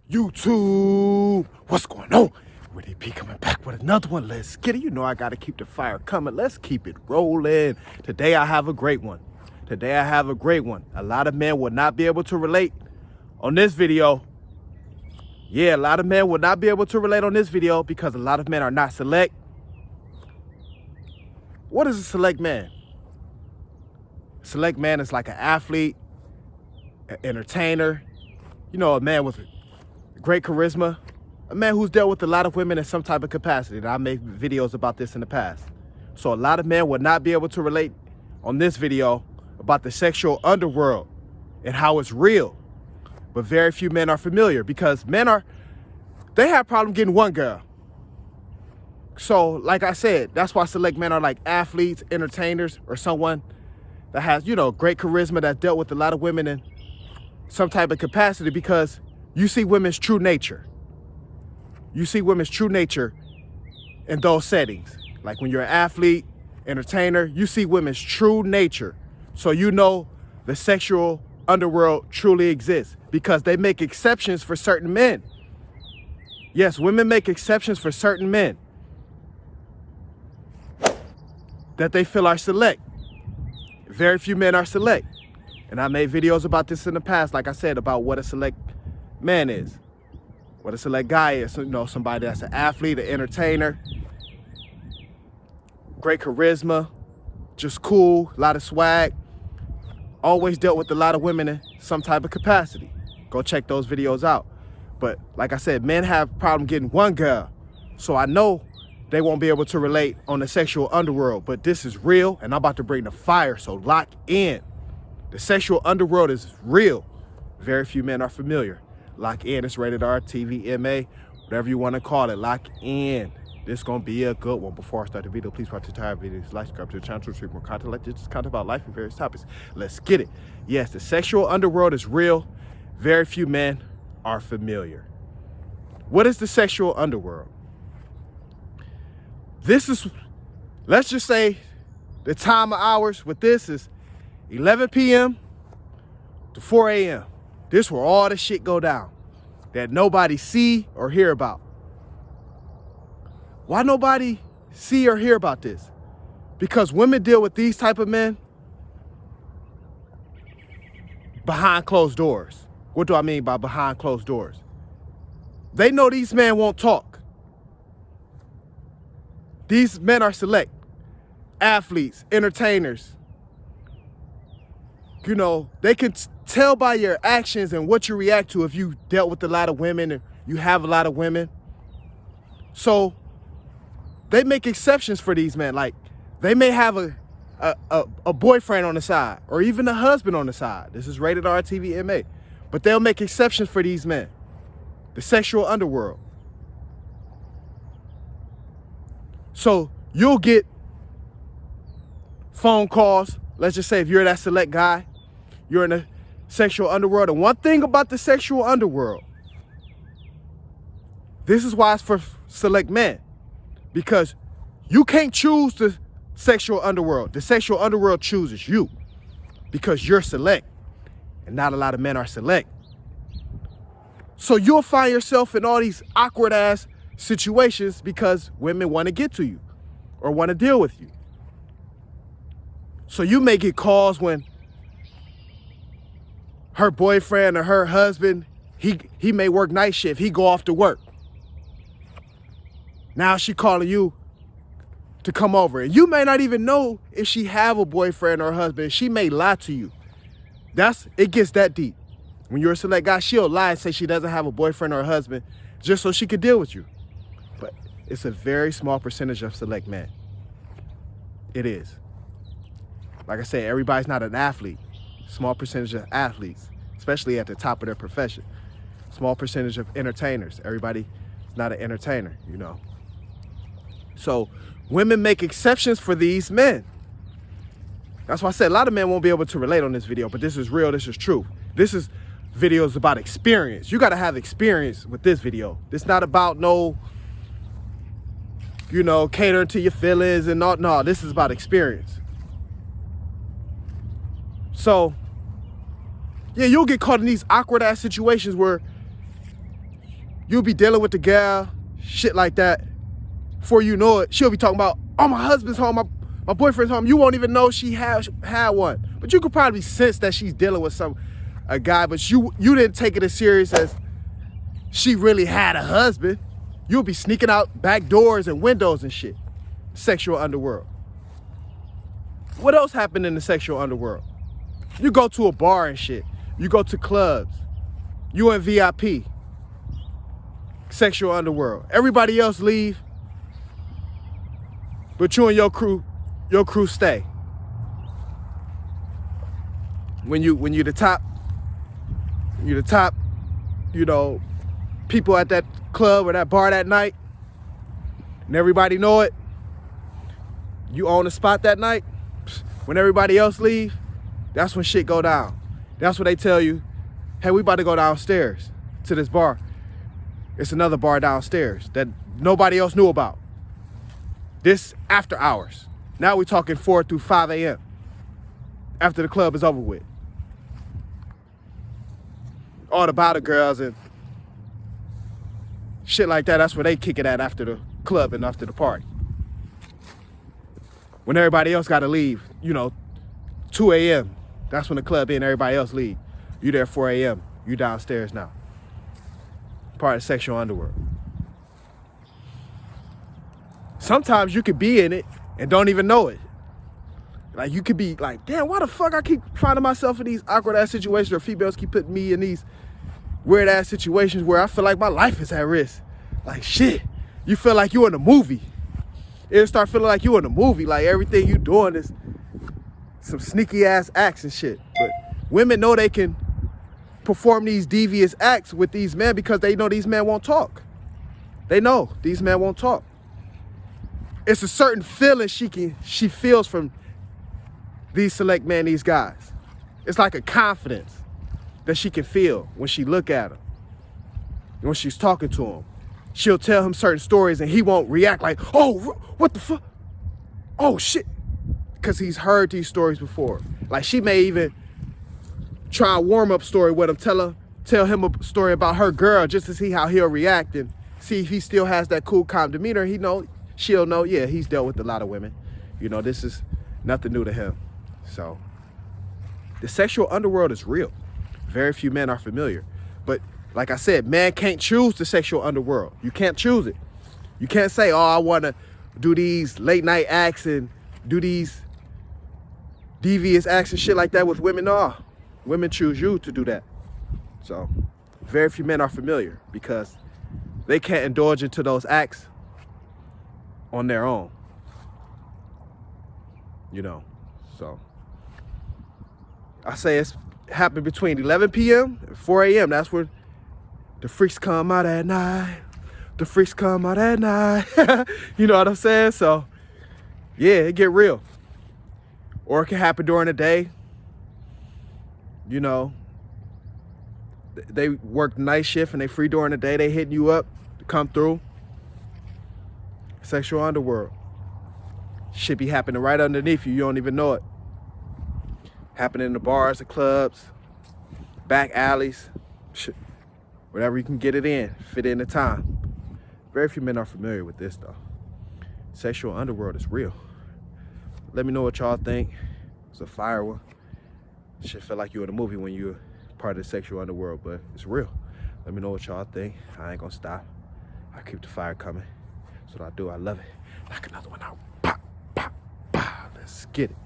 YouTube, what's going on? With AP coming back with another one. Let's get it. You know I gotta keep the fire coming. Let's keep it rolling. Today I have a great one. A lot of men will not be able to relate on this video. Yeah, a lot of men will not be able to relate on this video because a lot of men are not select. What is a select man? Select man is like an athlete, an entertainer, a man with great charisma, a man who's dealt with a lot of women in some type of capacity. And I made videos about this in the past. So a lot of men would not be able to relate on this video about the sexual underworld and how it's real. But very few men are familiar because they have problem getting one girl. So like I said, that's why select men are like athletes, entertainers, or someone that has, great charisma, that dealt with a lot of women in some type of capacity, because you see women's true nature. You see women's true nature in those settings. Like when you're an athlete, entertainer, you see women's true nature. So you know the sexual underworld truly exists because they make exceptions for certain men. Yes, women make exceptions for certain men that they feel are select. Very few men are select. And I made videos about this in the past, like I said, about what a select man is. What a select guy is, somebody that's an athlete, an entertainer, great charisma, just cool, a lot of swag, always dealt with a lot of women in some type of capacity. Go check those videos out. But like I said, men have a problem getting one girl. So I know they won't be able to relate on the sexual underworld, but this is real and I'm about to bring the fire, so lock in. The sexual underworld is real. Very few men are familiar. Lock in. It's rated R, TV, MA, whatever you want to call it. Lock in. This is going to be a good one. Before I start the video, please subscribe to the videos, like, subscribe to the channel to receive more content like this. Just content about life and various topics. Let's get it. Yes, the sexual underworld is real. Very few men are familiar. What is the sexual underworld? This is, let's just say the time of hours with this is 11 p.m. to 4 a.m. This where all the shit go down that nobody see or hear about. Why nobody see or hear about this? Because women deal with these type of men behind closed doors. What do I mean by behind closed doors? They know these men won't talk. These men are select athletes, entertainers. They can tell by your actions and what you react to if you dealt with a lot of women and you have a lot of women. So they make exceptions for these men. Like they may have a boyfriend on the side or even a husband on the side. This is rated R, TV, MA. But they'll make exceptions for these men. The sexual underworld. So you'll get phone calls. Let's just say if you're that select guy, you're in the sexual underworld. And one thing about the sexual underworld, this is why it's for select men, because you can't choose the sexual underworld. The sexual underworld chooses you because you're select, and not a lot of men are select. So you'll find yourself in all these awkward ass situations because women want to get to you or want to deal with you. So you may get calls when her boyfriend or her husband, he may work night shift. He go off to work. Now she calling you to come over. And you may not even know if she have a boyfriend or a husband. She may lie to you. It gets that deep. When you're a select guy, she'll lie and say she doesn't have a boyfriend or a husband just so she could deal with you. But it's a very small percentage of select men. It is. Like I said, everybody's not an athlete. Small percentage of athletes, especially at the top of their profession. Small percentage of entertainers. Everybody's not an entertainer, So women make exceptions for these men. That's why I said a lot of men won't be able to relate on this video, but this is real, this is true. This is videos about experience. You got to have experience with this video. It's not about catering to your feelings and all. No, this is about experience. So, yeah, you'll get caught in these awkward ass situations where You'll be dealing with the gal, shit like that. Before you know it, she'll be talking about, oh, my husband's home, my boyfriend's home. You won't even know she had one. But you could probably sense that she's dealing with a guy, but you didn't take it as serious as she really had a husband. You'll be sneaking out back doors and windows and shit. Sexual underworld. What else happened in the sexual underworld? You go to a bar and shit. You go to clubs. You in VIP. Sexual underworld. Everybody else leave, but you and your crew stay. When you the top, you know, people at that club or that bar that night, and everybody know it. You own the spot that night. When everybody else leave, that's when shit go down. That's when they tell you, hey, we about to go downstairs to this bar. It's another bar downstairs that nobody else knew about. This after hours. Now we're talking 4 through 5 a.m. after the club is over with. All the bottle girls and shit like that, that's where they kick it at after the club and after the party. When everybody else got to leave, 2 a.m., that's when the club and everybody else leave. You there 4 a.m., you downstairs now. Part of the sexual underworld. Sometimes you could be in it and don't even know it. Like, you could be like, damn, why the fuck I keep finding myself in these awkward ass situations, or females keep putting me in these weird ass situations where I feel like my life is at risk. Like, shit, you feel like you in a movie. It'll start feeling like you in a movie, like everything you doing is some sneaky ass acts and shit. But women know they can perform these devious acts with these men because they know these men won't talk. They know these men won't talk. It's a certain feeling she feels from these select men, these guys. It's like a confidence that she can feel when she look at him, when she's talking to him. She'll tell him certain stories and he won't react like, oh, what the fuck? Oh, shit. Because he's heard these stories before. Like, she may even try a warm-up story with him, tell him a story about her girl just to see how he'll react and see if he still has that cool, calm demeanor. She'll know, yeah, he's dealt with a lot of women. This is nothing new to him. So the sexual underworld is real. Very few men are familiar. But like I said, man can't choose the sexual underworld. You can't choose it. You can't say, oh, I want to do these late night acts and do these devious acts and shit like that with women. No, women choose you to do that. So very few men are familiar because they can't indulge into those acts on their own. So I say it's happened between 11 p.m. and 4 a.m. That's where the freaks come out at night. The freaks come out at night. You know what I'm saying? So yeah, it get real. Or it can happen during the day. They work night shift and they free during the day. They hitting you up to come through. Sexual underworld. Shit be happening right underneath you. You don't even know it. Happening in the bars, the clubs, back alleys. Shit. Whatever you can get it in. Fit in the time. Very few men are familiar with this, though. Sexual underworld is real. Let me know what y'all think. It's a fire one. Shit feel like you're in a movie when you're part of the sexual underworld, but it's real. Let me know what y'all think. I ain't gonna stop. I keep the fire coming. That's what I do. I love it. Knock another one out. Pop, pop, pop. Let's get it.